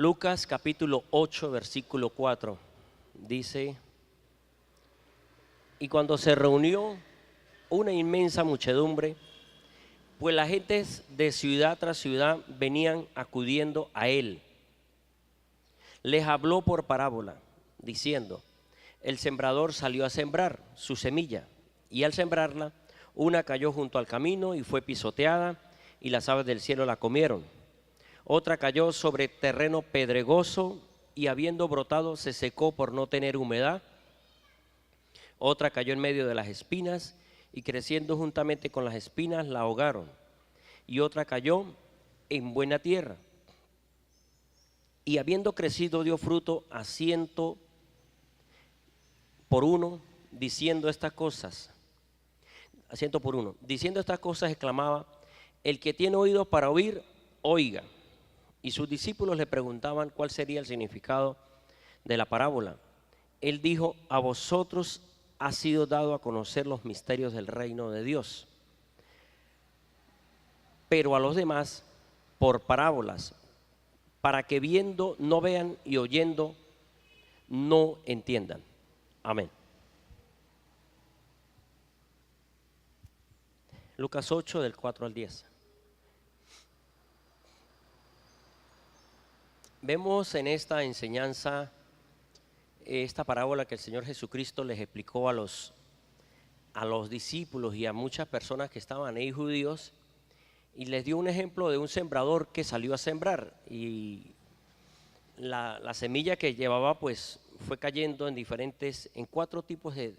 Lucas capítulo 8, versículo 4, dice: y cuando se reunió una inmensa muchedumbre, pues las gentes de ciudad tras ciudad venían acudiendo a él, les habló por parábola, diciendo: el sembrador salió a sembrar su semilla, y al sembrarla, una cayó junto al camino y fue pisoteada, y las aves del cielo la comieron. Otra cayó sobre terreno pedregoso, y habiendo brotado se secó por no tener humedad. Otra cayó en medio de las espinas, y creciendo juntamente con las espinas la ahogaron. Y otra cayó en buena tierra, y habiendo crecido dio fruto a 100 por uno, diciendo estas cosas, exclamaba: el que tiene oídos para oír, oiga. Y sus discípulos le preguntaban cuál sería el significado de la parábola. Él dijo: a vosotros ha sido dado a conocer los misterios del reino de Dios, pero a los demás por parábolas, para que viendo no vean y oyendo no entiendan. Amén. Lucas 8, del 4 al 10. Vemos en esta enseñanza, esta parábola que el Señor Jesucristo les explicó a los discípulos y a muchas personas que estaban ahí judíos, y les dio un ejemplo de un sembrador que salió a sembrar, y la semilla que llevaba pues fue cayendo en 4 tipos de,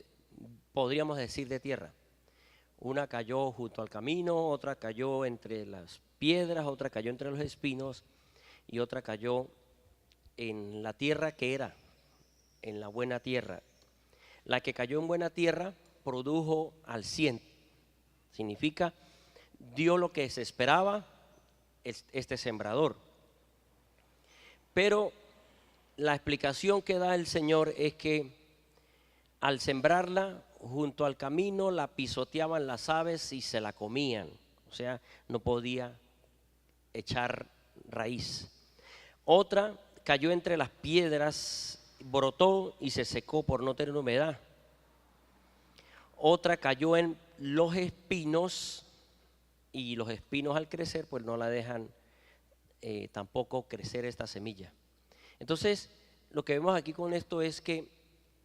podríamos decir, de tierra. Una cayó junto al camino, otra cayó entre las piedras, otra cayó entre los espinos, y otra cayó en la tierra que era, en la buena tierra. La que cayó en buena tierra produjo al 100, significa dio lo que se esperaba este sembrador. Pero la explicación que da el Señor es que al sembrarla junto al camino la pisoteaban las aves y se la comían, o sea, no podía echar raíz. Otra cayó entre las piedras, brotó y se secó por no tener humedad. Otra cayó en los espinos, y los espinos al crecer pues no la dejan tampoco crecer esta semilla. Entonces lo que vemos aquí con esto es que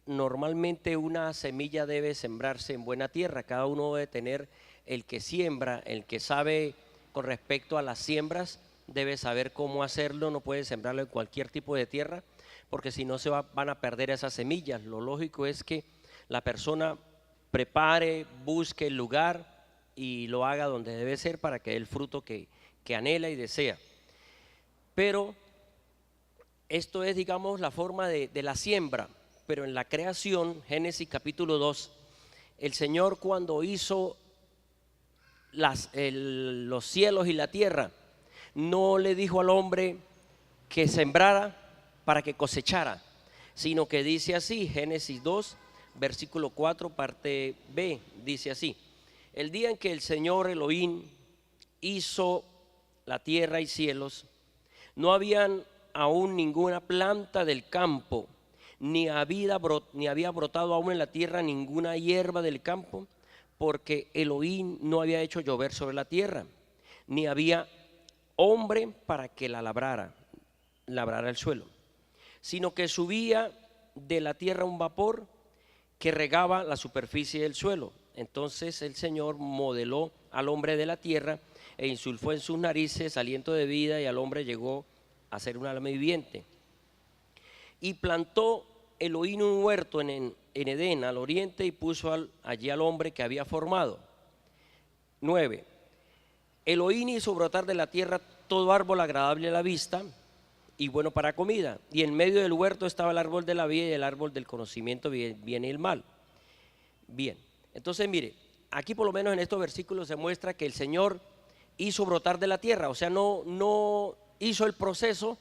normalmente una semilla debe sembrarse en buena tierra. Cada uno debe tener, el que siembra, el que sabe con respecto a las siembras, debe saber cómo hacerlo. No puede sembrarlo en cualquier tipo de tierra, porque si no van a perder esas semillas. Lo lógico es que la persona prepare, busque el lugar y lo haga donde debe ser para que dé el fruto que anhela y desea. Pero esto es, digamos, la forma de la siembra. Pero en la creación, Génesis capítulo 2, el Señor, cuando hizo los cielos y la tierra, no le dijo al hombre que sembrara para que cosechara, sino que dice así, Génesis 2, versículo 4, parte B, dice así: el día en que el Señor Elohim hizo la tierra y cielos, no habían aún ninguna planta del campo, ni había brotado aún en la tierra ninguna hierba del campo, porque Elohim no había hecho llover sobre la tierra, ni había hombre para que la labrara el suelo, sino que subía de la tierra un vapor que regaba la superficie del suelo. Entonces el Señor modeló al hombre de la tierra e insulfó en sus narices aliento de vida, y al hombre llegó a ser un alma viviente. Y plantó Elohim un huerto en Edén, al oriente, y puso allí al hombre que había formado. 9. Elohim hizo brotar de la tierra todo árbol agradable a la vista y bueno para comida, y en medio del huerto estaba el árbol de la vida y el árbol del conocimiento bien y el mal. Bien, entonces mire, aquí por lo menos en estos versículos se muestra que el Señor hizo brotar de la tierra, o sea, no hizo el proceso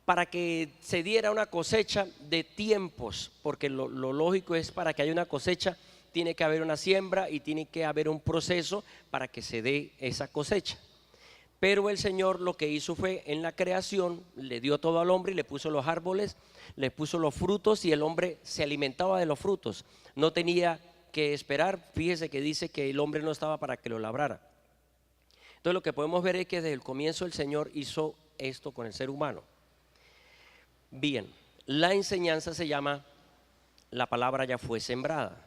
para que se diera una cosecha de tiempos, porque lo lógico es, para que haya una cosecha tiene que haber una siembra y tiene que haber un proceso para que se dé esa cosecha. Pero el Señor lo que hizo fue en la creación, le dio todo al hombre y le puso los árboles, le puso los frutos y el hombre se alimentaba de los frutos. No tenía que esperar, fíjese que dice que el hombre no estaba para que lo labrara. Entonces lo que podemos ver es que desde el comienzo el Señor hizo esto con el ser humano. Bien, la enseñanza se llama la palabra ya fue sembrada.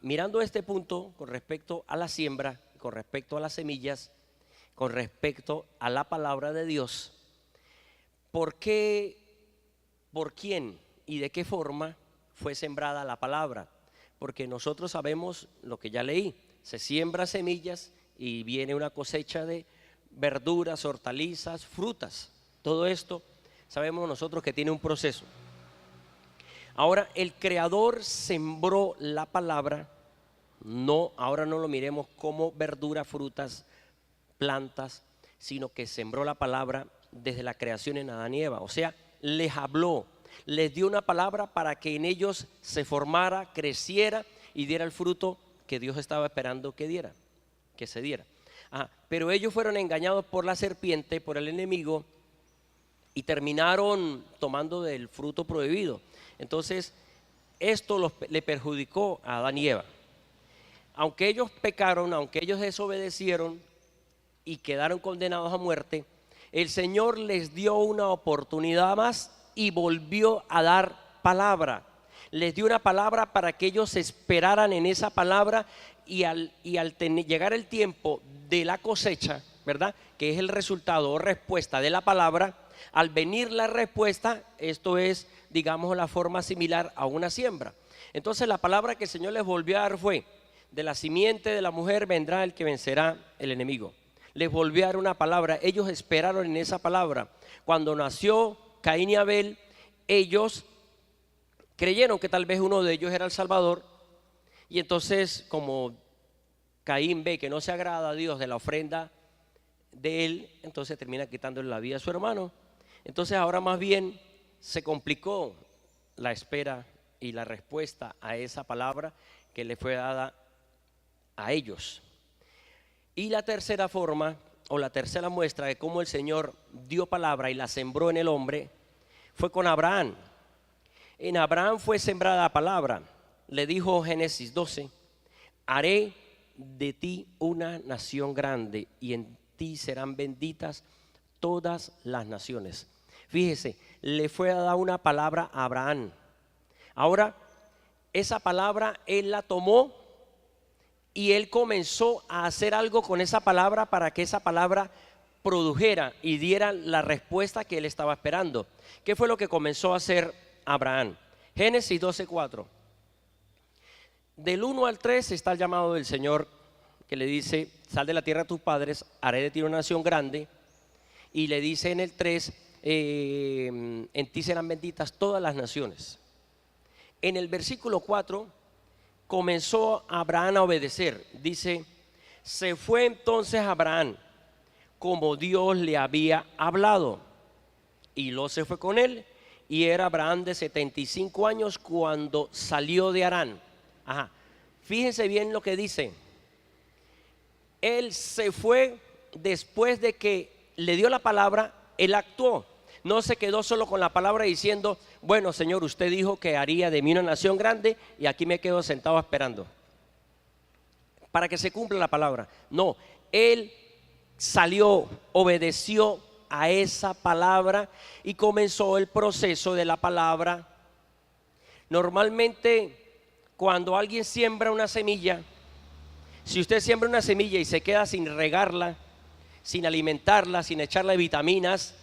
Mirando este punto con respecto a la siembra, con respecto a las semillas, con respecto a la palabra de Dios, ¿por qué, por quién y de qué forma fue sembrada la palabra? Porque nosotros sabemos lo que ya leí, se siembra semillas y viene una cosecha de verduras, hortalizas, frutas. Todo esto sabemos nosotros que tiene un proceso. Ahora, el Creador sembró la palabra, ahora no lo miremos como verduras, frutas, plantas, sino que sembró la palabra desde la creación en Adán y Eva. O sea, les habló, les dio una palabra para que en ellos se formara, creciera y diera el fruto que Dios estaba esperando que se diera. Pero ellos fueron engañados por la serpiente, por el enemigo, y terminaron tomando del fruto prohibido. Entonces esto le perjudicó a Adán y Eva. Aunque ellos pecaron, aunque ellos desobedecieron y quedaron condenados a muerte, el Señor les dio una oportunidad más y volvió a dar palabra. Les dio una palabra para que ellos esperaran en esa palabra y al llegar el tiempo de la cosecha, ¿verdad?, que es el resultado o respuesta de la palabra, al venir la respuesta, esto es, digamos, la forma similar a una siembra. Entonces la palabra que el Señor les volvió a dar fue: de la simiente de la mujer vendrá el que vencerá el enemigo. Les volvió a dar una palabra, ellos esperaron en esa palabra. Cuando nació Caín y Abel, ellos creyeron que tal vez uno de ellos era el Salvador, y entonces como Caín ve que no se agrada a Dios de la ofrenda de él, entonces termina quitándole la vida a su hermano. Entonces ahora más bien se complicó la espera y la respuesta a esa palabra que le fue dada a ellos. Y la tercera forma o la tercera muestra de cómo el Señor dio palabra y la sembró en el hombre fue con Abraham. En Abraham fue sembrada la palabra. Le dijo Génesis 12: haré de ti una nación grande y en ti serán benditas todas las naciones. Fíjese, le fue dada una palabra a Abraham. Ahora, esa palabra él la tomó y él comenzó a hacer algo con esa palabra para que esa palabra produjera y diera la respuesta que él estaba esperando. ¿Qué fue lo que comenzó a hacer Abraham? Génesis 12:4. Del 1 al 3 está el llamado del Señor que le dice: sal de la tierra de tus padres, haré de ti una nación grande. Y le dice en el 3: en ti serán benditas todas las naciones. En el versículo 4 comenzó Abraham a obedecer. Dice: se fue entonces Abraham como Dios le había hablado, y Lot se fue con él, y era Abraham de 75 años cuando salió de Harán. Fíjense bien lo que dice. Él se fue después de que le dio la palabra, él actuó. No se quedó solo con la palabra diciendo: bueno, Señor, usted dijo que haría de mí una nación grande y aquí me quedo sentado esperando para que se cumpla la palabra. No, él salió, obedeció a esa palabra y comenzó el proceso de la palabra. Normalmente cuando alguien siembra una semilla, si usted siembra una semilla y se queda sin regarla, sin alimentarla, sin echarle vitaminas,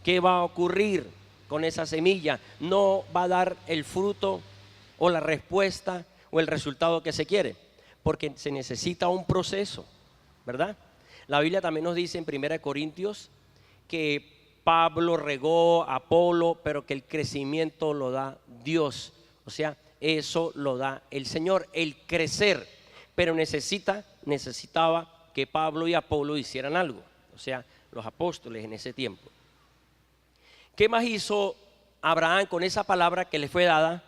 ¿qué va a ocurrir con esa semilla? No va a dar el fruto o la respuesta o el resultado que se quiere, porque se necesita un proceso, ¿verdad? La Biblia también nos dice en 1 Corintios que Pablo regó, Apolo, pero que el crecimiento lo da Dios. O sea, eso lo da el Señor, el crecer. Pero necesitaba que Pablo y Apolo hicieran algo. O sea, los apóstoles en ese tiempo. ¿Qué más hizo Abraham con esa palabra que le fue dada?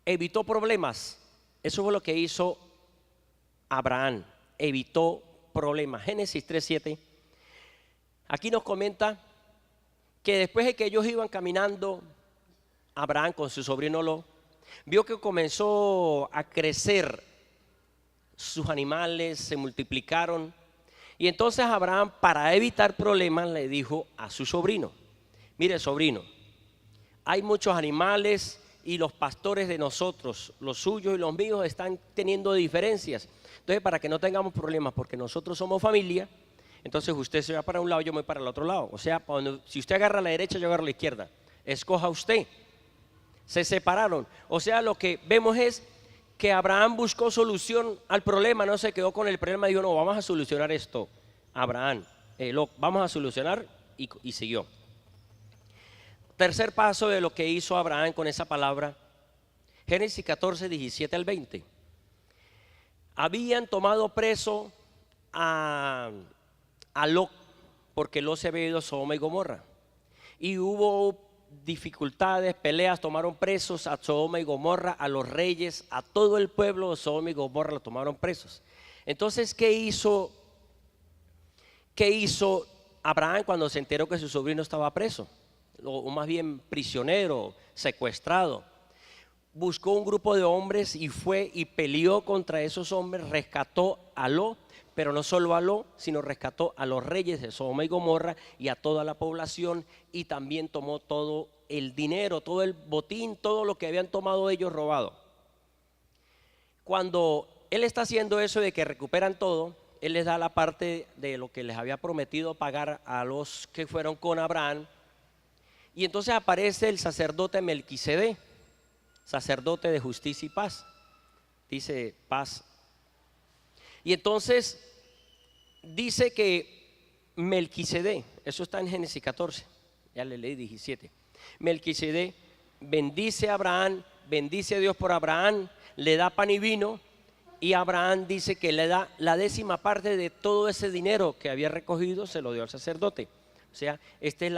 Evitó problemas. Eso fue lo que hizo Abraham. evitó problemas. Génesis 3:7. Aquí nos comenta que después de que ellos iban caminando, Abraham con su sobrino Lot, vio que comenzó a crecer sus animales, se multiplicaron. Y entonces Abraham, para evitar problemas, le dijo a su sobrino: mire, sobrino, hay muchos animales y los pastores de nosotros, los suyos y los míos, están teniendo diferencias. Entonces, para que no tengamos problemas, porque nosotros somos familia, entonces usted se va para un lado, yo me voy para el otro lado. O sea, si usted agarra a la derecha, yo agarro a la izquierda. Escoja usted. Se separaron. O sea, lo que vemos es que Abraham buscó solución al problema, no se quedó con el problema, dijo: no, vamos a solucionar esto. Abraham, vamos a solucionar, y siguió. Tercer paso de lo que hizo Abraham con esa palabra, Génesis 14, 17 al 20. Habían tomado preso a Lot, porque Lot se había ido a Sodoma y Gomorra. Y hubo dificultades, peleas, tomaron presos a Sodoma y Gomorra, a los reyes, a todo el pueblo de Sodoma y Gomorra lo tomaron presos. Entonces, ¿qué hizo Abraham cuando se enteró que su sobrino estaba preso? O más bien prisionero, secuestrado. Buscó un grupo de hombres y fue y peleó contra esos hombres, rescató a Lot, pero no solo a Lot, sino rescató a los reyes de Sodoma y Gomorra y a toda la población, y también tomó todo el dinero, todo el botín, todo lo que habían tomado ellos robado. Cuando él está haciendo eso de que recuperan todo, él les da la parte de lo que les había prometido pagar a los que fueron con Abraham. Y entonces aparece el sacerdote Melquisedec, sacerdote de justicia y paz. Dice paz. Y entonces dice que Melquisedec, eso está en Génesis 14, ya le leí 17. Melquisedec bendice a Abraham, bendice a Dios por Abraham, le da pan y vino, y Abraham dice que le da la 10ª parte de todo ese dinero que había recogido, se lo dio al sacerdote. O sea, esta es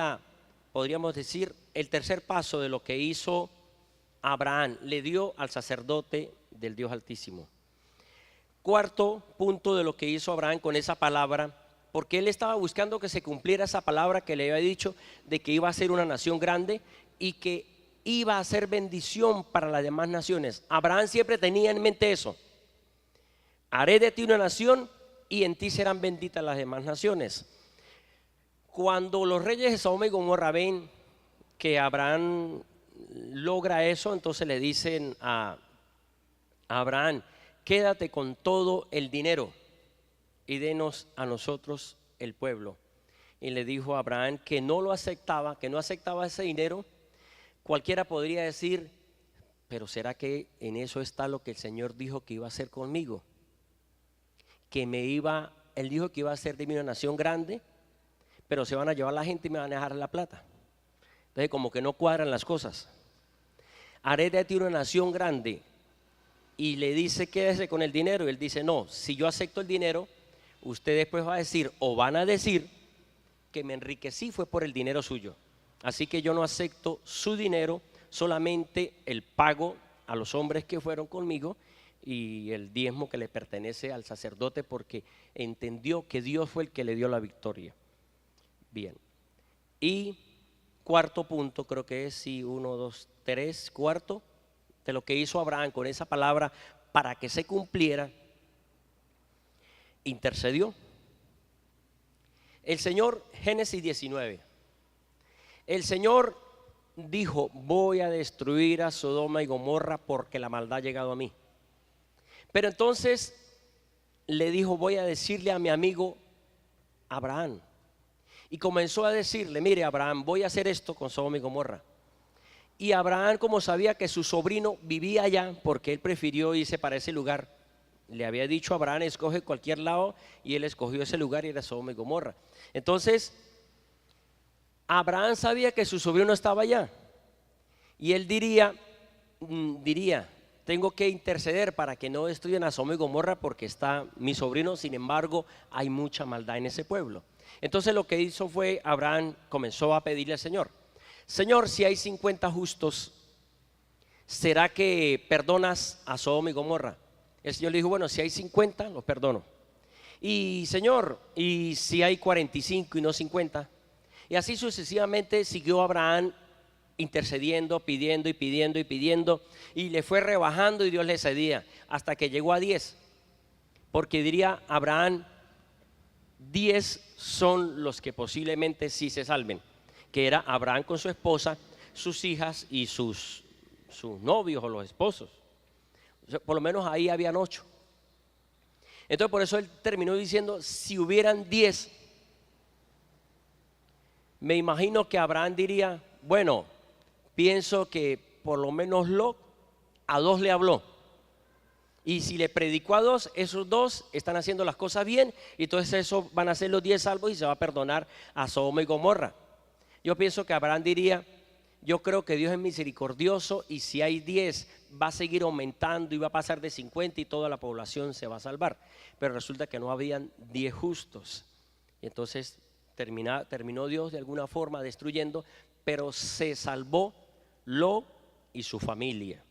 podríamos decir, el tercer paso de lo que hizo Abraham, le dio al sacerdote del Dios Altísimo. Cuarto punto de lo que hizo Abraham con esa palabra, porque él estaba buscando que se cumpliera esa palabra que le había dicho de que iba a ser una nación grande y que iba a ser bendición para las demás naciones. Abraham siempre tenía en mente eso: haré de ti una nación y en ti serán benditas las demás naciones. Cuando los reyes de Sodoma y Gomorra ven que Abraham logra eso, entonces le dicen a Abraham: quédate con todo el dinero y denos a nosotros el pueblo. Y le dijo a Abraham que no lo aceptaba, que no aceptaba ese dinero. Cualquiera podría decir: pero ¿será que en eso está lo que el Señor dijo que iba a hacer conmigo? Él dijo que iba a hacer de mí una nación grande, pero se van a llevar la gente y me van a dejar la plata. Entonces, como que no cuadran las cosas. Haré de ti una nación grande. Y le dice: quédese con el dinero. Y él dice: no, si yo acepto el dinero, usted después va a decir, o van a decir, que me enriquecí fue por el dinero suyo. Así que yo no acepto su dinero, solamente el pago a los hombres que fueron conmigo y el diezmo que le pertenece al sacerdote, porque entendió que Dios fue el que le dio la victoria. Bien. Y cuarto punto, creo que es 1, 2, 3, cuarto de lo que hizo Abraham con esa palabra para que se cumpliera: intercedió. El Señor, Génesis 19, el Señor dijo: voy a destruir a Sodoma y Gomorra porque la maldad ha llegado a mí. Pero entonces le dijo: voy a decirle a mi amigo Abraham. Y comenzó a decirle: mire, Abraham, voy a hacer esto con Sodoma y Gomorra. Y Abraham, como sabía que su sobrino vivía allá, porque él prefirió irse para ese lugar, le había dicho a Abraham: escoge cualquier lado, y él escogió ese lugar y era Sodoma y Gomorra. Entonces Abraham sabía que su sobrino estaba allá, y él diría: tengo que interceder para que no destruyan a Sodoma y Gomorra porque está mi sobrino. Sin embargo, hay mucha maldad en ese pueblo. Entonces lo que hizo fue, Abraham comenzó a pedirle al Señor: Señor, si hay 50 justos, ¿será que perdonas a Sodoma y Gomorra? El Señor le dijo: bueno, si hay 50, los perdono. Y Señor, ¿y si hay 45 y no 50? Y así sucesivamente siguió Abraham intercediendo, pidiendo y pidiendo y pidiendo, y le fue rebajando y Dios le cedía hasta que llegó a 10. Porque diría Abraham, 10 son los que posiblemente sí se salven, que era Abraham con su esposa, sus hijas y sus novios o los esposos. O sea, por lo menos ahí habían 8. Entonces por eso él terminó diciendo, si hubieran 10, me imagino que Abraham diría, bueno, pienso que por lo menos Lot a 2 le habló. Y si le predicó a 2, esos 2 están haciendo las cosas bien, y entonces esos van a ser los 10 salvos y se va a perdonar a Sodoma y Gomorra. Yo pienso que Abraham diría, yo creo que Dios es misericordioso, y si hay 10 va a seguir aumentando y va a pasar de 50 y toda la población se va a salvar. Pero resulta que no habían 10 justos, y entonces terminó Dios de alguna forma destruyendo, pero se salvó Lot y su familia.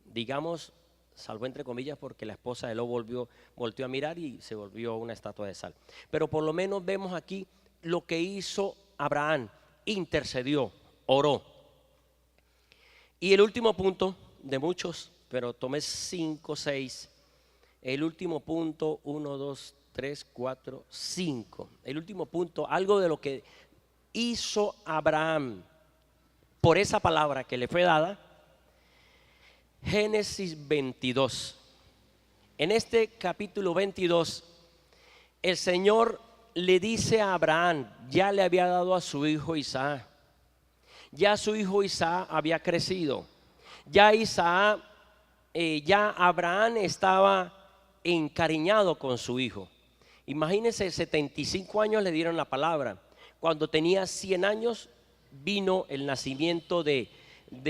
Digamos, salvó entre comillas, porque la esposa de Lot volteó a mirar y se volvió una estatua de sal. Pero por lo menos vemos aquí lo que hizo Abraham: intercedió, oró. Y el último punto de muchos, pero tomé 5, 6. El último punto, 1, 2, 3, 4, 5. El último punto, algo de lo que hizo Abraham por esa palabra que le fue dada. Génesis 22. En este capítulo 22, el Señor le dice a Abraham, ya le había dado a su hijo Isaac. Ya su hijo Isaac había crecido. Ya Abraham estaba encariñado con su hijo. Imagínense, 75 años le dieron la palabra. Cuando tenía 100 años vino el nacimiento de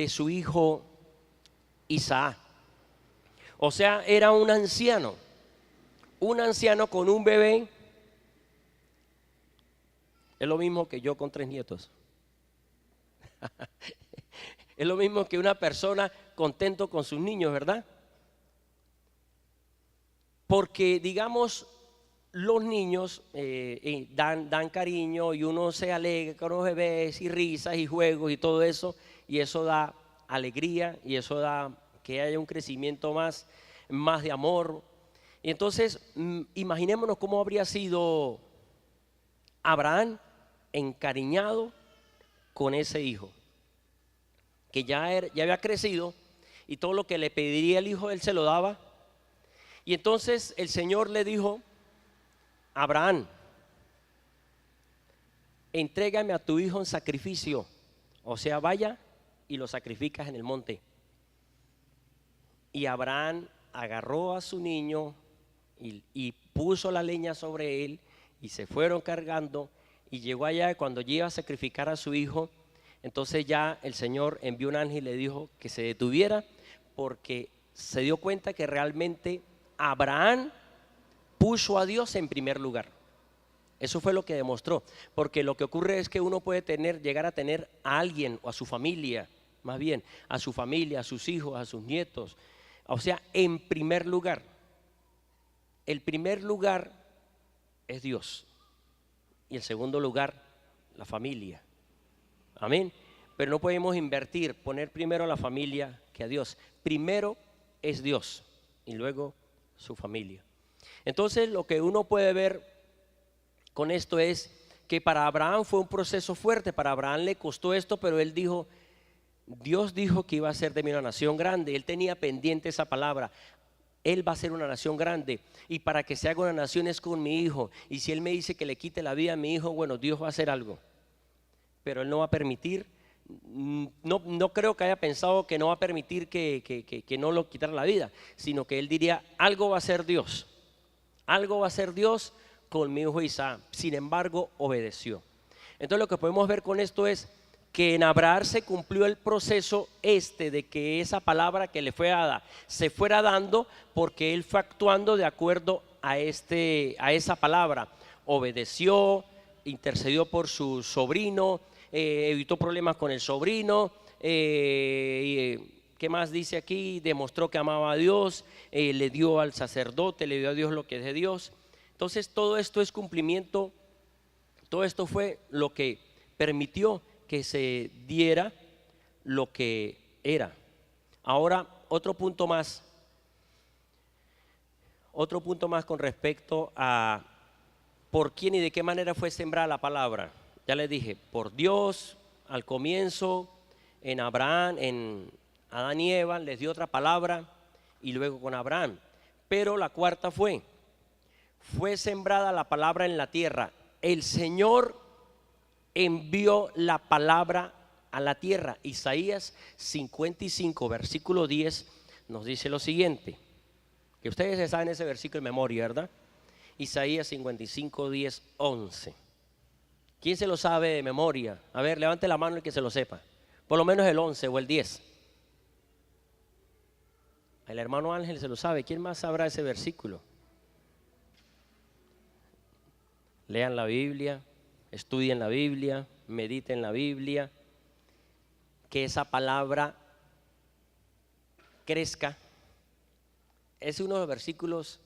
su hijo Isaac. O sea, era un anciano con un bebé. Es lo mismo que yo con 3 nietos. Es lo mismo que una persona contento con sus niños, ¿verdad? Porque digamos, los niños dan cariño, y uno se alegra con los bebés y risas y juegos y todo eso, y eso da alegría, y eso da que haya un crecimiento más de amor. Y entonces imaginémonos cómo habría sido Abraham encariñado con ese hijo, que ya había crecido, y todo lo que le pediría el hijo él se lo daba. Y entonces el Señor le dijo: Abraham, entrégame a tu hijo en sacrificio. O sea, vaya y lo sacrificas en el monte. Y Abraham agarró a su niño y puso la leña sobre él, y se fueron cargando, y llegó allá. Cuando iba a sacrificar a su hijo, entonces ya el Señor envió un ángel y le dijo que se detuviera, porque se dio cuenta que realmente Abraham puso a Dios en primer lugar. Eso fue lo que demostró, porque lo que ocurre es que uno puede llegar a tener a alguien, o a su familia, más bien a su familia, a sus hijos, a sus nietos, o sea, en primer lugar. El primer lugar es Dios, y el segundo lugar, la familia. Amén. Pero no podemos poner primero a la familia que a Dios. Primero es Dios y luego su familia. Entonces, lo que uno puede ver con esto es que para Abraham fue un proceso fuerte. Para Abraham le costó esto, pero él dijo: Dios dijo que iba a ser de mí una nación grande. Él tenía pendiente esa palabra: él va a ser una nación grande, y para que se haga una nación es con mi hijo. Y si él me dice que le quite la vida a mi hijo, bueno, Dios va a hacer algo, pero él no va a permitir. No creo que haya pensado que no va a permitir que no lo quitara la vida, sino que él diría: algo va a hacer Dios, algo va a hacer Dios con mi hijo Isaac. Sin embargo, obedeció. Entonces lo que podemos ver con esto es que en Abraham se cumplió el proceso de que esa palabra que le fue dada se fuera dando, porque él fue actuando de acuerdo a esa palabra. Obedeció, intercedió por su sobrino, evitó problemas con el sobrino, ¿qué más dice aquí? Demostró que amaba a Dios, le dio al sacerdote, le dio a Dios lo que es de Dios. Entonces todo esto es cumplimiento, todo esto fue lo que permitió que se diera lo que era. Ahora otro punto más con respecto a por quién y de qué manera fue sembrada la palabra. Ya les dije, por Dios al comienzo, en Abraham, en Adán y Eva, les dio otra palabra y luego con Abraham. Pero la cuarta fue sembrada la palabra en la tierra. El Señor envió la palabra a la tierra. Isaías 55, versículo 10 nos dice lo siguiente, que ustedes se saben ese versículo de memoria, ¿verdad? Isaías 55, 10, 11. ¿Quién se lo sabe de memoria? A ver, levante la mano el que se lo sepa. Por lo menos el 11 o el 10. El hermano Ángel se lo sabe. ¿Quién más sabrá ese versículo? Lean la Biblia, estudien la Biblia, mediten la Biblia, que esa palabra crezca. Es uno de los versículos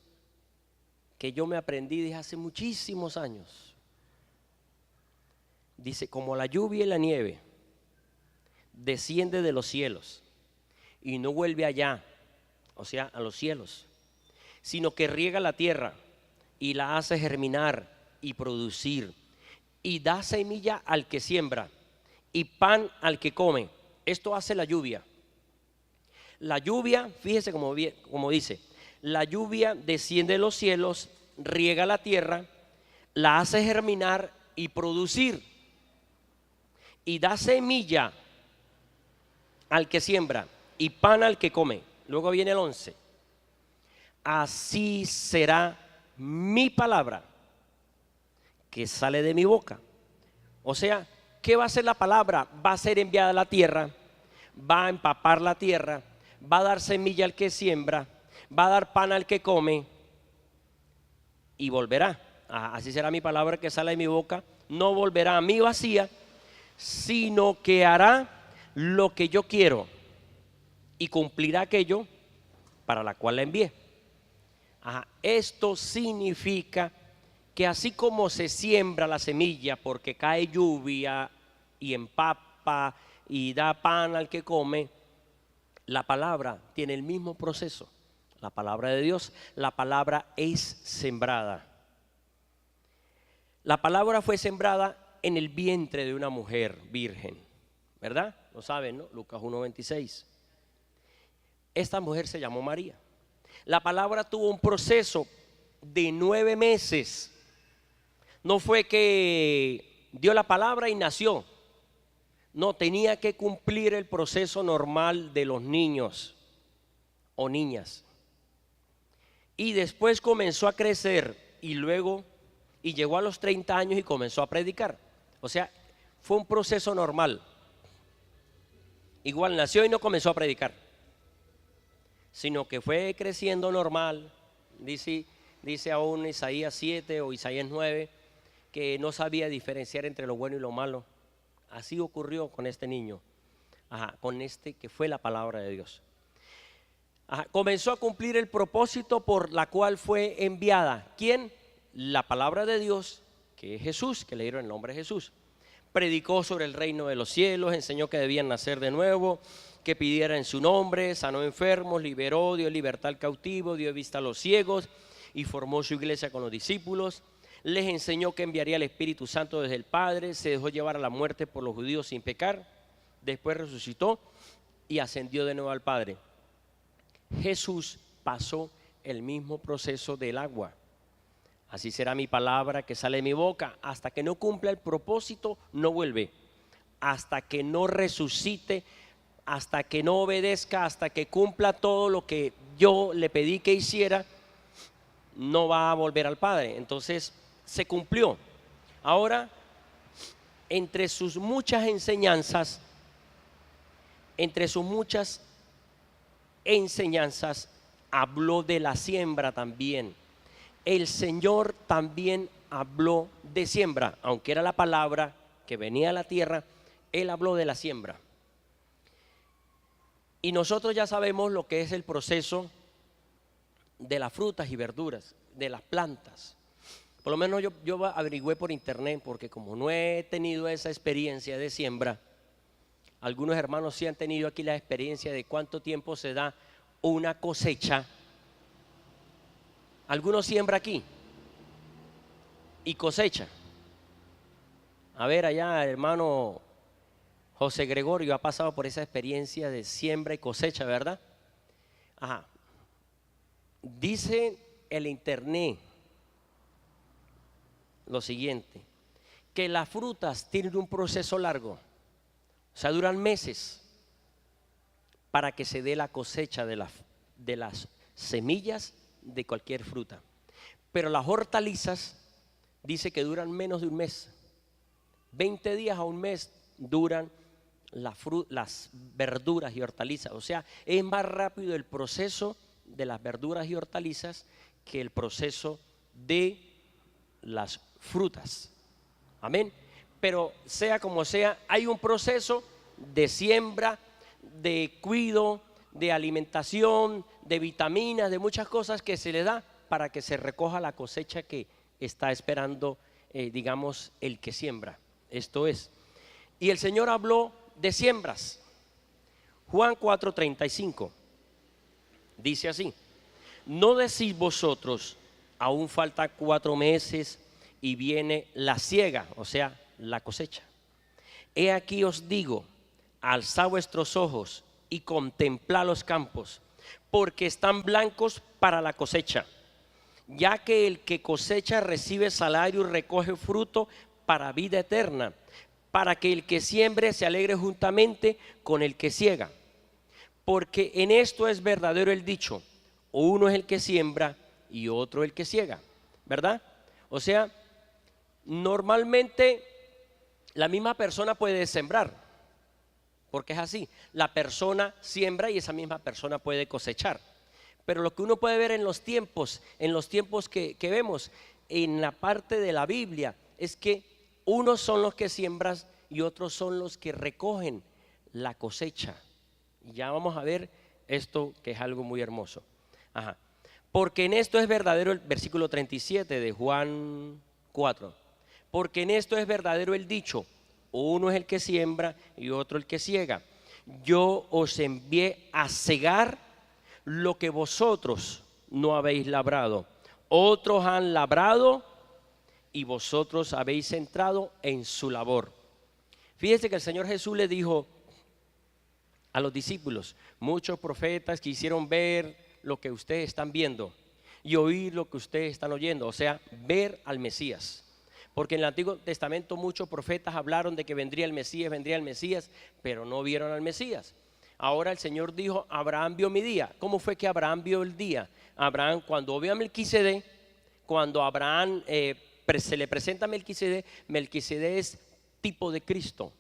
que yo me aprendí desde hace muchísimos años. Dice, como la lluvia y la nieve desciende de los cielos y no vuelve allá, o sea, a los cielos, sino que riega la tierra y la hace germinar y producir, y da semilla al que siembra y pan al que come. Esto hace la lluvia. La lluvia, fíjese como dice, la lluvia desciende de los cielos, riega la tierra, la hace germinar y producir, y da semilla al que siembra y pan al que come. Luego viene el 11. Así será mi palabra que sale de mi boca. O sea, ¿qué va a hacer la palabra? Va a ser enviada a la tierra, va a empapar la tierra, va a dar semilla al que siembra, va a dar pan al que come y volverá. Así será mi palabra que sale de mi boca, no volverá a mí vacía, sino que hará lo que yo quiero y cumplirá aquello para la cual la envié. Esto significa que así como se siembra la semilla porque cae lluvia y empapa y da pan al que come, la palabra tiene el mismo proceso. La palabra de Dios, la palabra es sembrada. La palabra fue sembrada en el vientre de una mujer virgen, ¿verdad? Lo saben, ¿no? Lucas 1:26. Esta mujer se llamó María. La palabra tuvo un proceso de 9 meses. No fue que dio la palabra y nació. No, tenía que cumplir el proceso normal de los niños o niñas. Y después comenzó a crecer y llegó a los 30 años y comenzó a predicar. O sea, fue un proceso normal. Igual nació y no comenzó a predicar, sino que fue creciendo normal. Dice aún Isaías 7 o Isaías 9 que no sabía diferenciar entre lo bueno y lo malo. Así ocurrió con este niño, con este que fue la palabra de Dios. Comenzó a cumplir el propósito por la cual fue enviada. ¿Quién? La palabra de Dios, que es Jesús, que le dieron el nombre de Jesús. Predicó sobre el reino de los cielos, enseñó que debían nacer de nuevo, que pidiera en su nombre, sanó enfermos, liberó, dio libertad al cautivo, dio vista a los ciegos y formó su iglesia con los discípulos. Les enseñó que enviaría el Espíritu Santo desde el Padre, se dejó llevar a la muerte por los judíos sin pecar, después resucitó y ascendió de nuevo al Padre. Jesús pasó el mismo proceso del agua. Así será mi palabra que sale de mi boca, hasta que no cumpla el propósito no vuelve, hasta que no resucite, hasta que no obedezca, hasta que cumpla todo lo que yo le pedí que hiciera, no va a volver al Padre. Entonces se cumplió. Ahora, entre sus muchas enseñanzas, habló de la siembra también. El Señor también habló de siembra, aunque era la palabra que venía a la tierra, Él habló de la siembra. Y nosotros ya sabemos lo que es el proceso de las frutas y verduras, de las plantas. Por lo menos yo averigüé por internet, porque como no he tenido esa experiencia de siembra, algunos hermanos sí han tenido aquí la experiencia de cuánto tiempo se da una cosecha. Algunos siembra aquí y cosecha. A ver, allá, hermano José Gregorio ha pasado por esa experiencia de siembra y cosecha, ¿verdad? Ajá. Dice el internet lo siguiente, que las frutas tienen un proceso largo, o sea, duran meses para que se dé la cosecha de las semillas de cualquier fruta. Pero las hortalizas dice que duran menos de un mes, 20 días a un mes duran las verduras y hortalizas. O sea, es más rápido el proceso de las verduras y hortalizas que el proceso de las frutas. Amén. Pero sea como sea, hay un proceso de siembra, de cuidado, de alimentación, de vitaminas, de muchas cosas que se le da para que se recoja la cosecha que está esperando, digamos, el que siembra. Esto es. Y el Señor habló de siembras. Juan 4:35 dice así: ¿no decís vosotros, aún falta 4 meses y viene la siega, o sea, la cosecha? He aquí os digo, alzad vuestros ojos y contemplad los campos, porque están blancos para la cosecha. Ya que el que cosecha recibe salario y recoge fruto para vida eterna, para que el que siembre se alegre juntamente con el que siega. Porque en esto es verdadero el dicho: uno es el que siembra y otro el que siega, ¿verdad? O sea, normalmente la misma persona puede sembrar, porque es así, la persona siembra y esa misma persona puede cosechar. Pero lo que uno puede ver en los tiempos que vemos en la parte de la Biblia, es que unos son los que siembran y otros son los que recogen la cosecha. Y ya vamos a ver esto, que es algo muy hermoso. Ajá. Porque en esto es verdadero el versículo 37 de Juan 4. Porque en esto es verdadero el dicho: uno es el que siembra y otro el que siega. Yo os envié a segar lo que vosotros no habéis labrado. Otros han labrado y vosotros habéis entrado en su labor. Fíjense que el Señor Jesús le dijo a los discípulos: muchos profetas quisieron ver lo que ustedes están viendo y oír lo que ustedes están oyendo, o sea, ver al Mesías. Porque en el Antiguo Testamento muchos profetas hablaron de que vendría el Mesías, pero no vieron al Mesías. Ahora el Señor dijo: Abraham vio mi día. ¿Cómo fue que Abraham vio el día? Abraham, cuando vio a Melquisedec, cuando Abraham se le presenta a Melquisedec, Melquisedec es tipo de Cristo.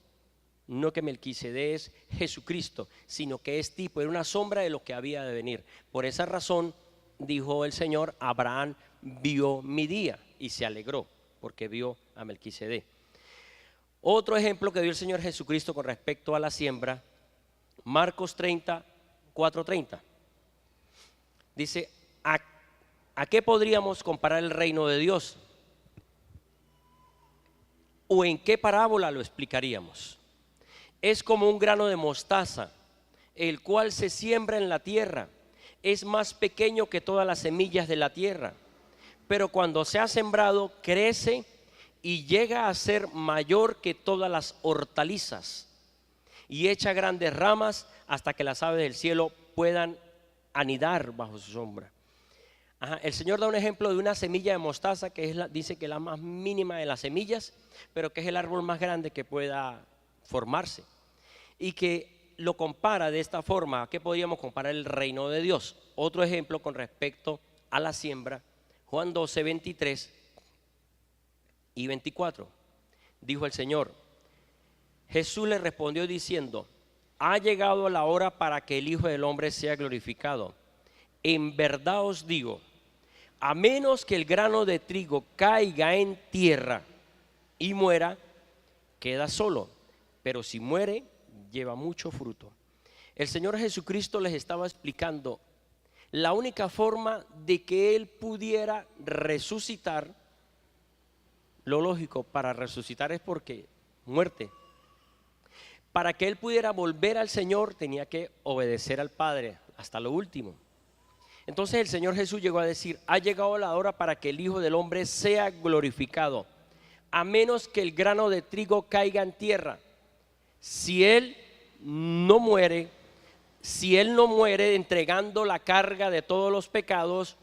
No que Melquisedec es Jesucristo, sino que es tipo, era una sombra de lo que había de venir. Por esa razón dijo el Señor: Abraham vio mi día, y se alegró porque vio a Melquisedec. Otro ejemplo que dio el Señor Jesucristo con respecto a la siembra, Marcos 4:30. Dice: ¿a qué podríamos comparar el reino de Dios? ¿O en qué parábola lo explicaríamos? Es como un grano de mostaza, el cual se siembra en la tierra. Es más pequeño que todas las semillas de la tierra, pero cuando se ha sembrado crece y llega a ser mayor que todas las hortalizas, y echa grandes ramas hasta que las aves del cielo puedan anidar bajo su sombra. El Señor da un ejemplo de una semilla de mostaza, que es dice que es la más mínima de las semillas, pero que es el árbol más grande que pueda formarse, y que lo compara de esta forma. ¿A qué podríamos comparar el reino de Dios? Otro ejemplo con respecto a la siembra, Juan 12:23 y 24. Dijo el Señor: Jesús le respondió diciendo: ha llegado la hora para que el Hijo del Hombre sea glorificado. En verdad os digo, a menos que el grano de trigo caiga en tierra y muera, queda solo, pero si muere, lleva mucho fruto. El Señor Jesucristo les estaba explicando la única forma de que Él pudiera resucitar lo lógico para resucitar es porque muerte. Para que él pudiera volver al Señor tenía que obedecer al Padre hasta lo último. Entonces el Señor Jesús llegó a decir: ha llegado la hora para que el Hijo del Hombre sea glorificado. A menos que el grano de trigo caiga en tierra, si él no muere entregando la carga de todos los pecados,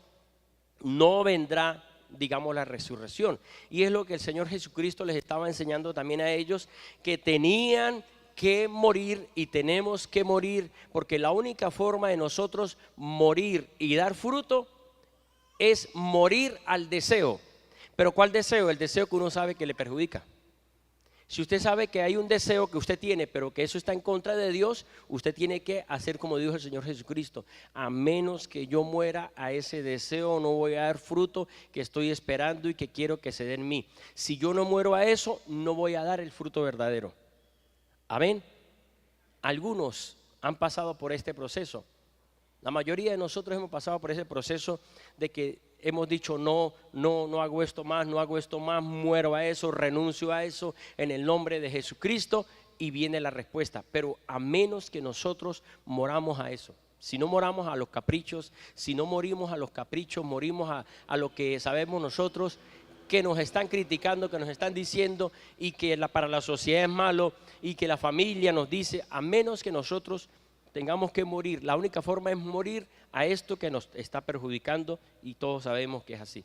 no vendrá, digamos, la resurrección. Y es lo que el Señor Jesucristo les estaba enseñando también a ellos, que tenían que morir y tenemos que morir, porque la única forma de nosotros morir y dar fruto es morir al deseo. Pero ¿cuál deseo? El deseo que uno sabe que le perjudica. Si usted sabe que hay un deseo que usted tiene, pero que eso está en contra de Dios, usted tiene que hacer como dijo el Señor Jesucristo: a menos que yo muera a ese deseo, no voy a dar fruto que estoy esperando y que quiero que se dé en mí. Si yo no muero a eso, no voy a dar el fruto verdadero. Amén. Algunos han pasado por este proceso. La mayoría de nosotros hemos pasado por ese proceso de que hemos dicho: no hago esto más, muero a eso, renuncio a eso en el nombre de Jesucristo, y viene la respuesta. Pero a menos que nosotros moramos a eso, si no moramos a los caprichos, si no morimos a los caprichos, morimos a lo que sabemos nosotros, que nos están criticando, que nos están diciendo, y que para la sociedad es malo, y que la familia nos dice, a menos que nosotros tengamos que morir, la única forma es morir a esto que nos está perjudicando, y todos sabemos que es así.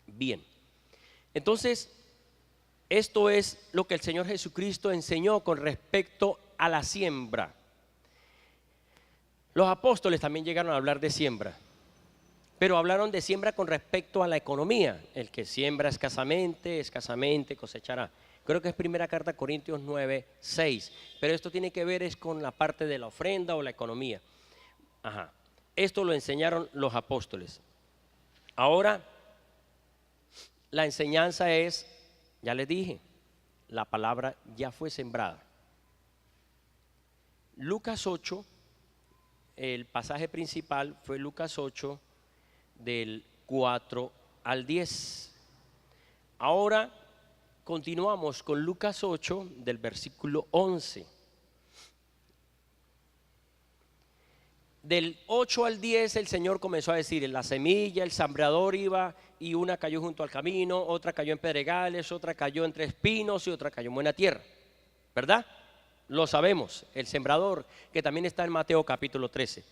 Bien, entonces esto es lo que el Señor Jesucristo enseñó con respecto a la siembra. Los apóstoles también llegaron a hablar de siembra, pero hablaron de siembra con respecto a la economía. El que siembra escasamente cosechará. Creo que es primera carta a Corintios 9, 6. Pero esto tiene que ver es con la parte de la ofrenda o la economía. Esto lo enseñaron los apóstoles. Ahora, la enseñanza es, ya les dije, la palabra ya fue sembrada. Lucas 8, el pasaje principal fue Lucas 8, del 4 al 10. Ahora continuamos con Lucas 8 del versículo 11. Del 8 al 10 el Señor comenzó a decir: en la semilla el sembrador iba, y una cayó junto al camino, otra cayó en pedregales, otra cayó entre espinos y otra cayó en buena tierra. ¿Verdad? Lo sabemos, el sembrador, que también está en Mateo capítulo 13.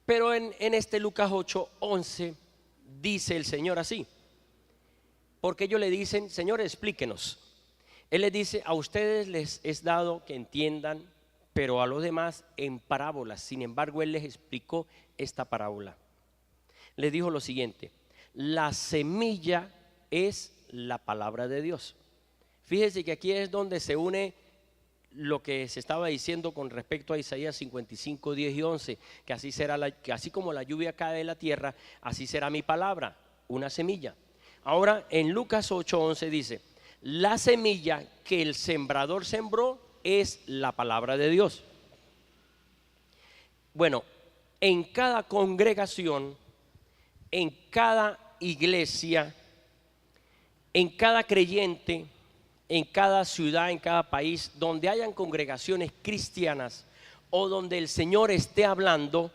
Pero en este Lucas 8, 11 dice el Señor así, porque ellos le dicen: Señor, explíquenos. Él les dice: a ustedes les es dado que entiendan, pero a los demás en parábolas. Sin embargo, Él les explicó esta parábola. Les dijo lo siguiente: la semilla es la palabra de Dios. Fíjense que aquí es donde se une lo que se estaba diciendo con respecto a Isaías 55, 10 y 11, que así será que así como la lluvia cae de la tierra, así será mi palabra, una semilla. Ahora en Lucas 8, 11 dice: la semilla que el sembrador sembró es la palabra de Dios. Bueno, en cada congregación, en cada iglesia, en cada creyente, en cada ciudad, en cada país, donde hayan congregaciones cristianas o donde el Señor esté hablando,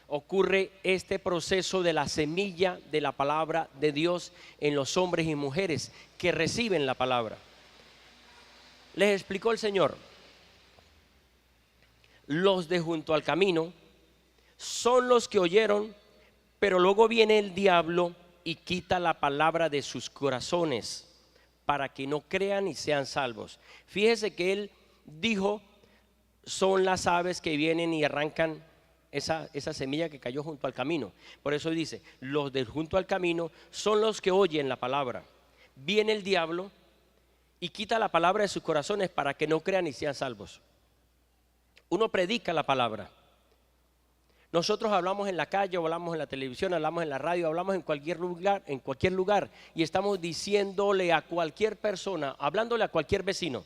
ocurre este proceso de la semilla de la palabra de Dios en los hombres y mujeres que reciben la palabra. Les explicó el Señor: los de junto al camino son los que oyeron, pero luego viene el diablo y quita la palabra de sus corazones, para que no crean y sean salvos. Fíjese que Él dijo: son las aves que vienen y arrancan esa semilla que cayó junto al camino. Por eso dice: los de junto al camino son los que oyen la palabra. Viene el diablo y quita la palabra de sus corazones para que no crean y sean salvos. Uno predica la palabra. Nosotros hablamos en la calle, hablamos en la televisión, hablamos en la radio, hablamos en cualquier lugar, y estamos diciéndole a cualquier persona, hablándole a cualquier vecino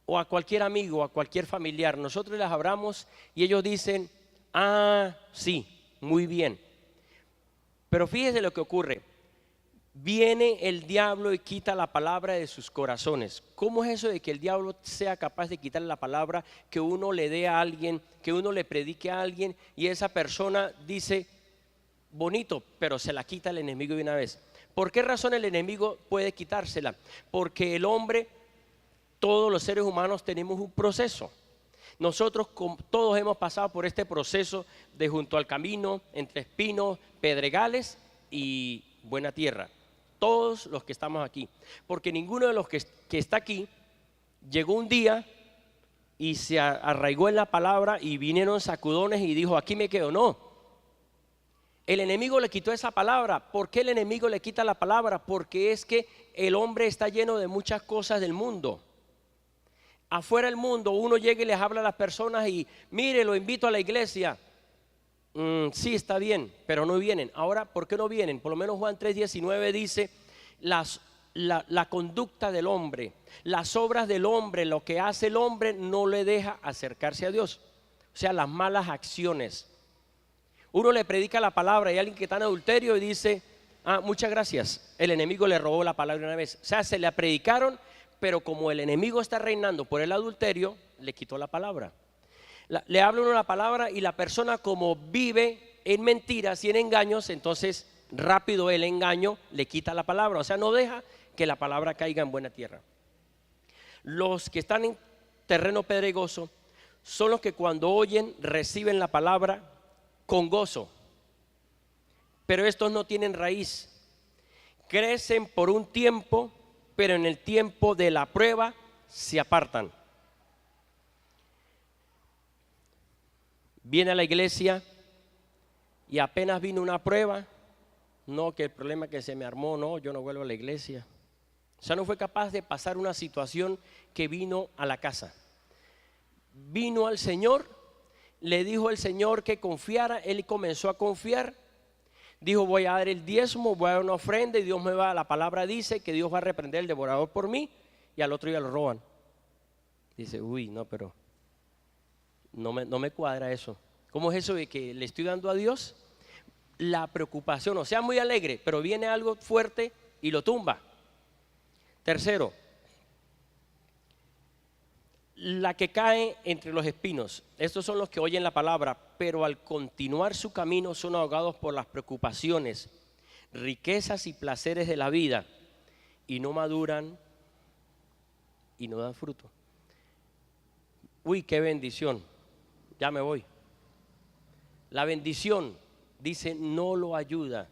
o a cualquier amigo, a cualquier familiar. Nosotros les hablamos y ellos dicen: ah, sí, muy bien. Pero fíjese lo que ocurre: viene el diablo y quita la palabra de sus corazones. ¿Cómo es eso de que el diablo sea capaz de quitarle la palabra, que uno le dé a alguien, que uno le predique a alguien y esa persona dice bonito, pero se la quita el enemigo de una vez? ¿Por qué razón el enemigo puede quitársela? Porque el hombre, todos los seres humanos tenemos un proceso. Nosotros todos hemos pasado por este proceso de junto al camino, entre espinos, pedregales y buena tierra. Todos los que estamos aquí, porque ninguno de los que está aquí llegó un día y se arraigó en la palabra y vinieron sacudones y dijo aquí me quedo. No, el enemigo le quitó esa palabra. ¿Por qué el enemigo le quita la palabra? Porque es que el hombre está lleno de muchas cosas del mundo. Afuera del mundo uno llega y les habla a las personas y mire, lo invito a la iglesia. Sí, está bien, pero no vienen. Ahora, ¿por qué no vienen? Por lo menos Juan 3:19 dice la conducta del hombre, las obras del hombre, lo que hace el hombre no le deja acercarse a Dios. O sea, las malas acciones. Uno le predica la palabra y alguien que está en adulterio y dice, muchas gracias, el enemigo le robó la palabra una vez. O sea, se la predicaron, pero como el enemigo está reinando por el adulterio, le quitó la palabra. Le habla uno la palabra y la persona como vive en mentiras y en engaños, entonces rápido el engaño le quita la palabra. O sea, no deja que la palabra caiga en buena tierra. Los que están en terreno pedregoso son los que cuando oyen reciben la palabra con gozo, pero estos no tienen raíz. Crecen por un tiempo, pero en el tiempo de la prueba se apartan. Viene a la iglesia y apenas vino una prueba, no, que el problema que se me armó, no, yo no vuelvo a la iglesia. O sea, no fue capaz de pasar una situación que vino a la casa. Vino al Señor, le dijo el Señor que confiara, él comenzó a confiar. Dijo, voy a dar el diezmo, voy a dar una ofrenda y Dios me va, la palabra dice que Dios va a reprender el devorador por mí, y al otro día lo roban. Dice, uy, no, pero no me cuadra eso. ¿Cómo es eso de que le estoy dando a Dios? La preocupación, o sea, muy alegre, pero viene algo fuerte y lo tumba. Tercero, la que cae entre los espinos. Estos son los que oyen la palabra, pero al continuar su camino son ahogados por las preocupaciones, riquezas y placeres de la vida, y no maduran y no dan fruto. Uy, qué bendición. Ya me voy. La bendición, dice, no lo ayuda,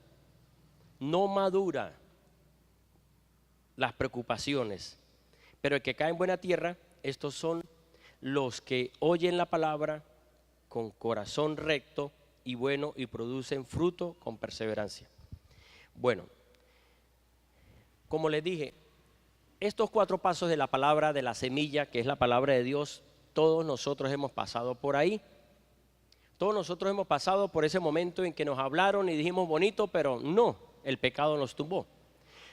no madura las preocupaciones. Pero el que cae en buena tierra, estos son los que oyen la palabra con corazón recto y bueno y producen fruto con perseverancia. Bueno, como les dije, estos 4 pasos de la palabra de la semilla, que es la palabra de Dios, todos nosotros hemos pasado por ahí. Todos nosotros hemos pasado por ese momento en que nos hablaron y dijimos bonito, pero no, el pecado nos tumbó.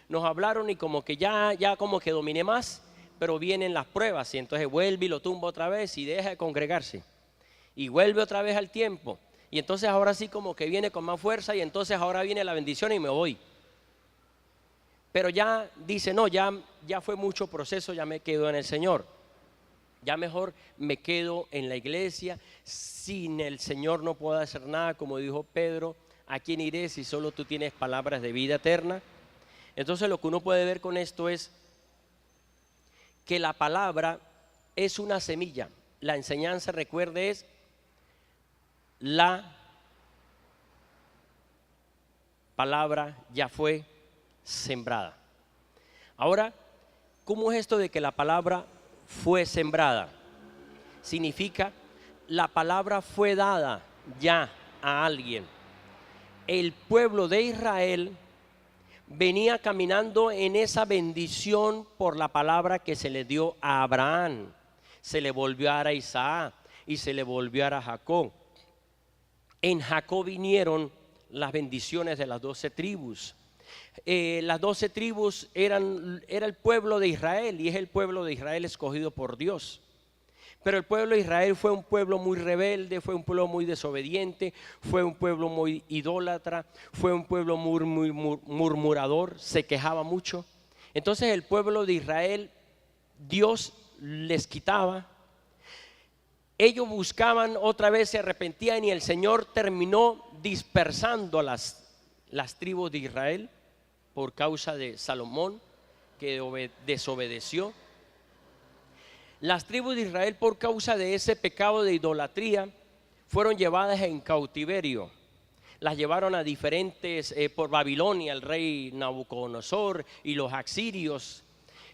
Nos hablaron y como que ya como que dominé más, pero vienen las pruebas y entonces vuelve y lo tumba otra vez y deja de congregarse. Y vuelve otra vez al tiempo. Y entonces ahora sí como que viene con más fuerza y entonces ahora viene la bendición y me voy. Pero ya dice, no, ya fue mucho proceso, ya me quedo en el Señor. Ya mejor me quedo en la iglesia, sin el Señor no puedo hacer nada, como dijo Pedro, ¿a quién iré si solo tú tienes palabras de vida eterna? Entonces lo que uno puede ver con esto es que la palabra es una semilla. La enseñanza, recuerde, es la palabra ya fue sembrada. Ahora, ¿cómo es esto de que la palabra fue sembrada? Significa la palabra fue dada ya a alguien. El pueblo de Israel venía caminando en esa bendición por la palabra que se le dio a Abraham, se le volvió a dar a Isaac y se le volvió a dar a Jacob. En Jacob vinieron las bendiciones de las 12 tribus. Las 12 tribus era el pueblo de Israel y es el pueblo de Israel escogido por Dios. Pero el pueblo de Israel fue un pueblo muy rebelde, fue un pueblo muy desobediente, fue un pueblo muy idólatra, fue un pueblo muy murmurador, se quejaba mucho. Entonces el pueblo de Israel, Dios les quitaba. Ellos buscaban otra vez, se arrepentían y el Señor terminó dispersando a las tribus de Israel por causa de Salomón, que desobedeció. Las tribus de Israel, por causa de ese pecado de idolatría, fueron llevadas en cautiverio. Las llevaron a diferentes, por Babilonia, el rey Nabucodonosor y los asirios.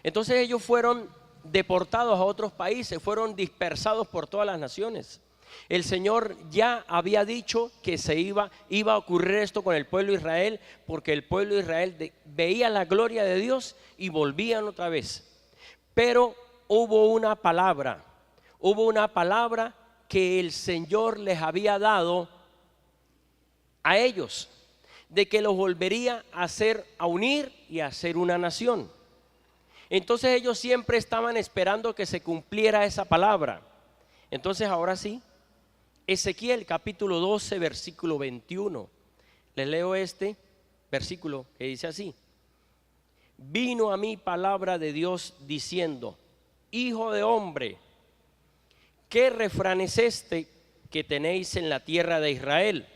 Entonces ellos fueron deportados a otros países, fueron dispersados por todas las naciones. El Señor ya había dicho que iba a ocurrir esto con el pueblo de Israel, porque el pueblo de Israel veía la gloria de Dios y volvían otra vez. Pero hubo una palabra que el Señor les había dado a ellos, de que los volvería a unir y a hacer una nación. Entonces ellos siempre estaban esperando que se cumpliera esa palabra. Entonces ahora sí, Ezequiel capítulo 12 versículo 21. Les leo este versículo que dice así: vino a mí palabra de Dios diciendo: hijo de hombre, ¿qué refrán es este que tenéis en la tierra de Israel?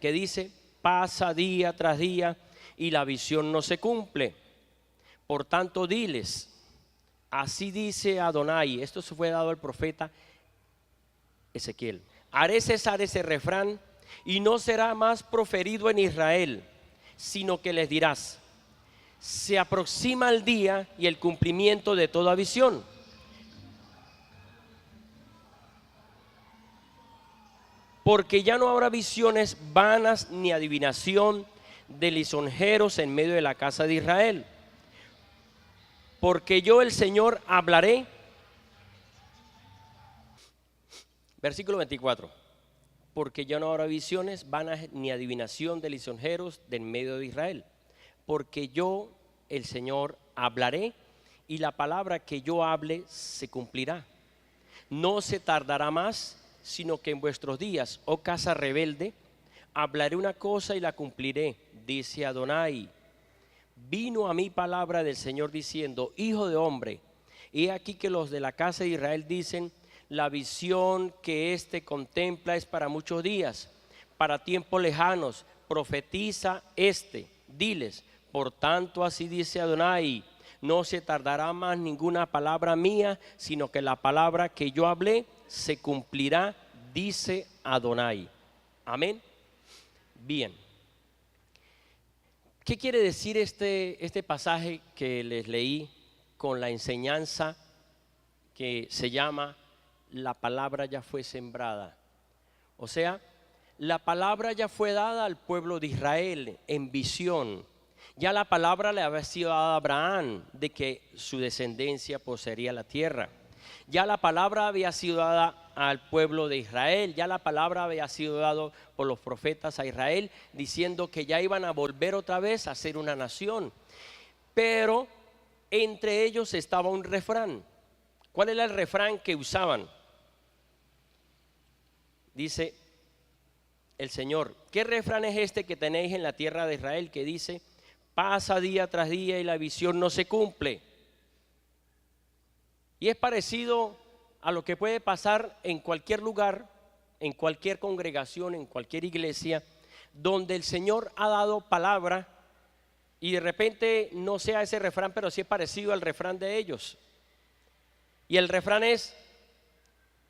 Que dice: pasa día tras día y la visión no se cumple. Por tanto diles, así dice Adonai. Esto se fue dado al profeta Ezequiel: haré cesar ese refrán y no será más proferido en Israel, sino que les dirás: se aproxima el día y el cumplimiento de toda visión. Porque ya no habrá visiones vanas ni adivinación de lisonjeros en medio de la casa de Israel. Porque yo, el Señor, hablaré. Versículo 24. Porque ya no habrá visiones vanas ni adivinación de lisonjeros de en medio de Israel. Porque yo, el Señor, hablaré y la palabra que yo hable se cumplirá. No se tardará más, sino que en vuestros días, oh casa rebelde, hablaré una cosa y la cumpliré, dice Adonai. Vino a mí palabra del Señor diciendo: hijo de hombre, he aquí que los de la casa de Israel dicen: la visión que éste contempla es para muchos días, para tiempos lejanos. Profetiza diles: por tanto así dice Adonai, no se tardará más ninguna palabra mía, sino que la palabra que yo hablé se cumplirá, dice Adonai. Amén. Bien. ¿Qué quiere decir este pasaje que les leí con la enseñanza que se llama la palabra ya fue sembrada? O sea, la palabra ya fue dada al pueblo de Israel en visión. Ya la palabra le había sido dada a Abraham de que su descendencia poseería la tierra. Ya la palabra había sido dada al pueblo de Israel. Ya la palabra había sido dada por los profetas a Israel, diciendo que ya iban a volver otra vez a ser una nación. Pero entre ellos estaba un refrán. ¿Cuál era el refrán que usaban? Dice el Señor: ¿qué refrán es este que tenéis en la tierra de Israel, que dice: pasa día tras día y la visión no se cumple? Y es parecido a lo que puede pasar en cualquier lugar, en cualquier congregación, en cualquier iglesia, donde el Señor ha dado palabra y de repente no sea ese refrán, pero sí es parecido al refrán de ellos. Y el refrán es: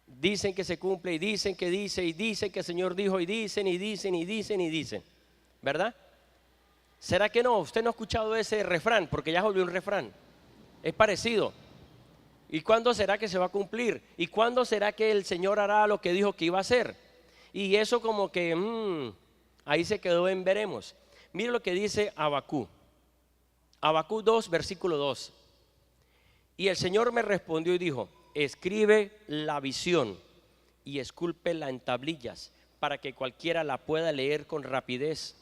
dicen que se cumple y dicen que dice y dicen que el Señor dijo y dicen y dicen y dicen y dicen, ¿verdad? ¿Será que no? Usted no ha escuchado ese refrán, porque ya volvió un refrán. Es parecido. ¿Y cuándo será que se va a cumplir? ¿Y cuándo será que el Señor hará lo que dijo que iba a hacer? Y eso como que ahí se quedó en veremos. Mire lo que dice Habacuc. Habacuc 2, versículo 2. Y el Señor me respondió y dijo: escribe la visión y escúlpela en tablillas, para que cualquiera la pueda leer con rapidez,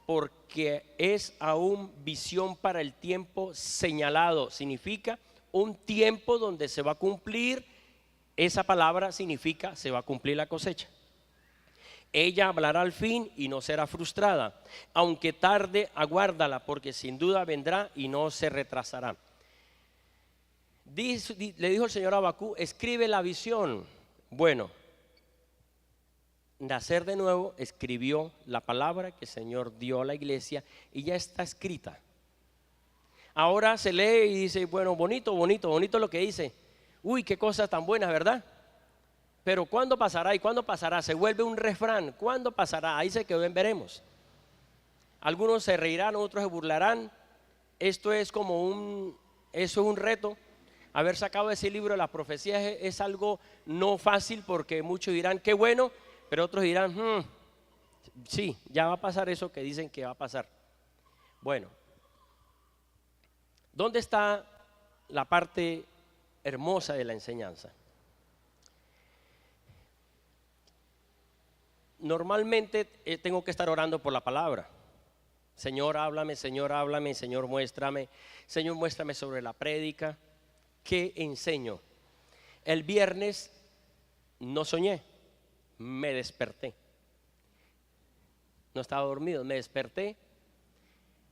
porque es aún visión para el tiempo señalado. Significa un tiempo donde se va a cumplir Esa palabra significa se va a cumplir la cosecha. Ella hablará al fin y no será frustrada. Aunque tarde, aguárdala, porque sin duda vendrá y no se retrasará. Le dijo el Señor a Habacuc: escribe la visión. Bueno, nacer de nuevo escribió la palabra que el Señor dio a la iglesia y ya está escrita. Ahora se lee y dice: bueno, bonito lo que dice. Uy, qué cosas tan buenas, ¿verdad? Pero ¿cuándo pasará? ¿Y cuándo pasará? Se vuelve un refrán. ¿Cuándo pasará? Ahí se quedó en veremos. Algunos se reirán, otros se burlarán. Esto es como eso es un reto. Haber sacado ese libro de las profecías es algo no fácil, porque muchos dirán qué bueno, pero otros dirán sí, ya va a pasar eso que dicen que va a pasar. Bueno, ¿dónde está la parte hermosa de la enseñanza? Normalmente tengo que estar orando por la palabra. Señor, háblame, Señor, muéstrame sobre la prédica. ¿Qué enseño? El viernes no soñé, me desperté. No estaba dormido, me desperté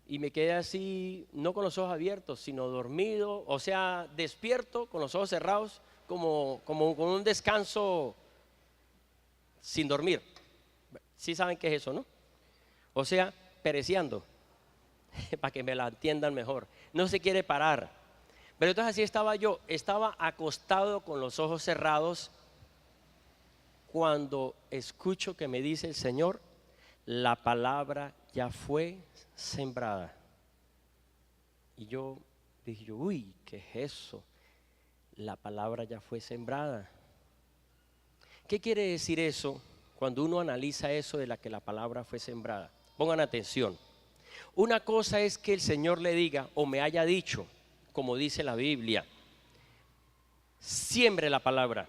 y me quedé así, no con los ojos abiertos, sino dormido, o sea, despierto con los ojos cerrados, como con un descanso sin dormir. Sí saben qué es eso, ¿no? O sea, pereciendo, para que me la entiendan mejor. No se quiere parar. Pero entonces así estaba yo, estaba acostado con los ojos cerrados cuando escucho que me dice el Señor: la palabra ya fue sembrada. Y yo dije, uy, ¿qué es eso? La palabra ya fue sembrada. ¿Qué quiere decir eso cuando uno analiza eso de que la palabra fue sembrada? Pongan atención. Una cosa es que el Señor le diga o me haya dicho, como dice la Biblia: siembre la palabra,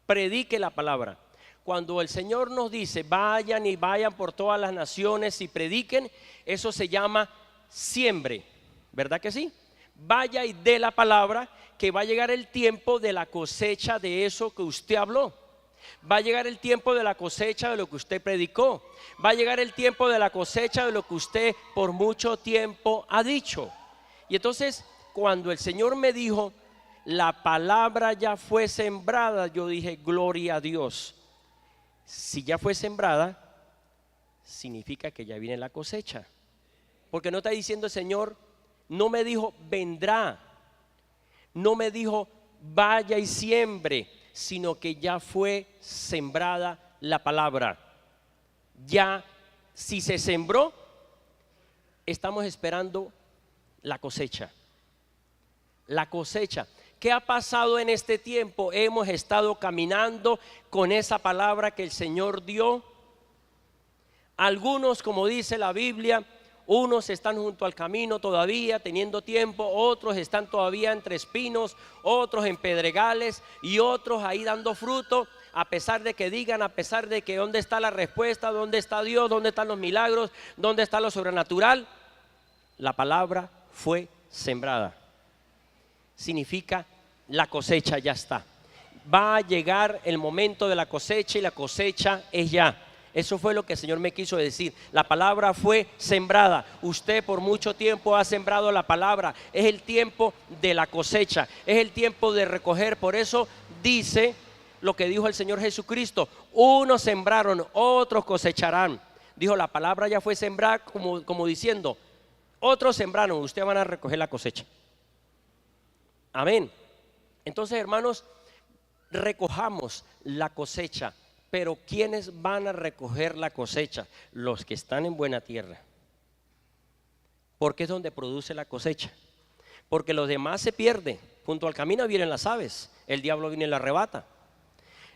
predique la palabra. Cuando el Señor nos dice vayan y vayan por todas las naciones y prediquen, eso se llama siembre, ¿verdad que sí? Vaya y dé la palabra, que va a llegar el tiempo de la cosecha de eso que usted habló. Va a llegar el tiempo de la cosecha de lo que usted predicó. Va a llegar el tiempo de la cosecha de lo que usted por mucho tiempo ha dicho. Y entonces, cuando el Señor me dijo la palabra ya fue sembrada, yo dije gloria a Dios. Si ya fue sembrada, significa que ya viene la cosecha. Porque no está diciendo el Señor, no me dijo vendrá, no me dijo vaya y siembre, sino que ya fue sembrada la palabra. Ya, si se sembró, estamos esperando la cosecha. La cosecha. ¿Qué ha pasado en este tiempo? Hemos estado caminando con esa palabra que el Señor dio. Algunos, como dice la Biblia, unos están junto al camino todavía teniendo tiempo, otros están todavía entre espinos, otros en pedregales y otros ahí dando fruto, a pesar de que digan, a pesar de que dónde está la respuesta, dónde está Dios, dónde están los milagros, dónde está lo sobrenatural. La palabra fue sembrada. Significa la cosecha ya está. Va a llegar el momento de la cosecha y la cosecha es ya. Eso fue lo que el Señor me quiso decir. La palabra fue sembrada. Usted por mucho tiempo ha sembrado la palabra. Es el tiempo de la cosecha. Es el tiempo de recoger. Por eso dice lo que dijo el Señor Jesucristo: unos sembraron, otros cosecharán. Dijo, la palabra ya fue sembrada, como diciendo, otros sembraron, ustedes van a recoger la cosecha. Amén. Entonces, hermanos, recojamos la cosecha. Pero ¿quiénes van a recoger la cosecha? Los que están en buena tierra. Porque es donde produce la cosecha. Porque los demás se pierden. Junto al camino vienen las aves. El diablo viene y la arrebata.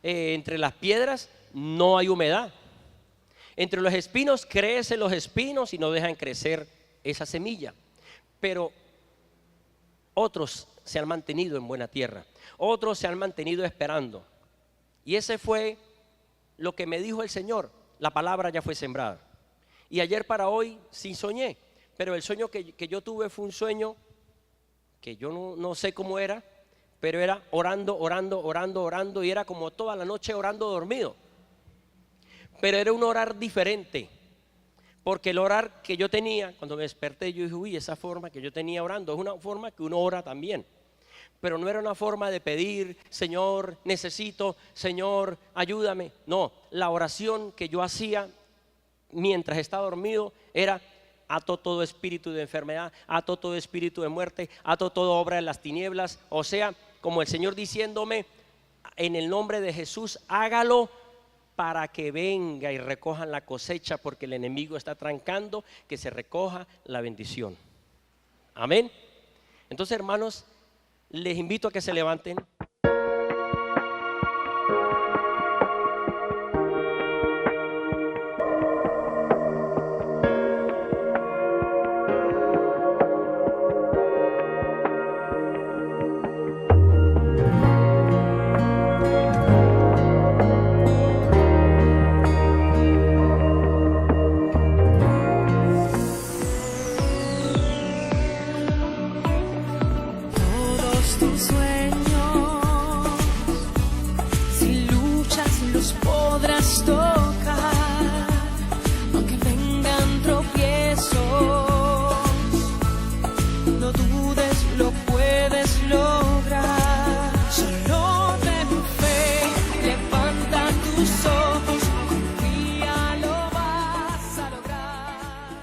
Entre las piedras no hay humedad. Entre los espinos crecen los espinos y no dejan crecer esa semilla. Pero otros se han mantenido en buena tierra. Otros se han mantenido esperando. Y ese fue lo que me dijo el Señor. La palabra ya fue sembrada. Y ayer para hoy sí soñé, pero el sueño que yo tuve fue un sueño que yo no sé cómo era, pero era orando, orando, orando, orando, y era como toda la noche orando dormido. Pero era un orar diferente, porque el orar que yo tenía, cuando me desperté, yo dije, uy, esa forma que yo tenía orando es una forma que uno ora también. Pero no era una forma de pedir, Señor, necesito, Señor, ayúdame. No, la oración que yo hacía mientras estaba dormido era: ato todo espíritu de enfermedad, ato todo espíritu de muerte, ato toda obra de las tinieblas. O sea, como el Señor diciéndome, en el nombre de Jesús, hágalo para que venga y recojan la cosecha, porque el enemigo está trancando que se recoja la bendición. Amén. Entonces, hermanos, les invito a que se levanten. Todos tus sueños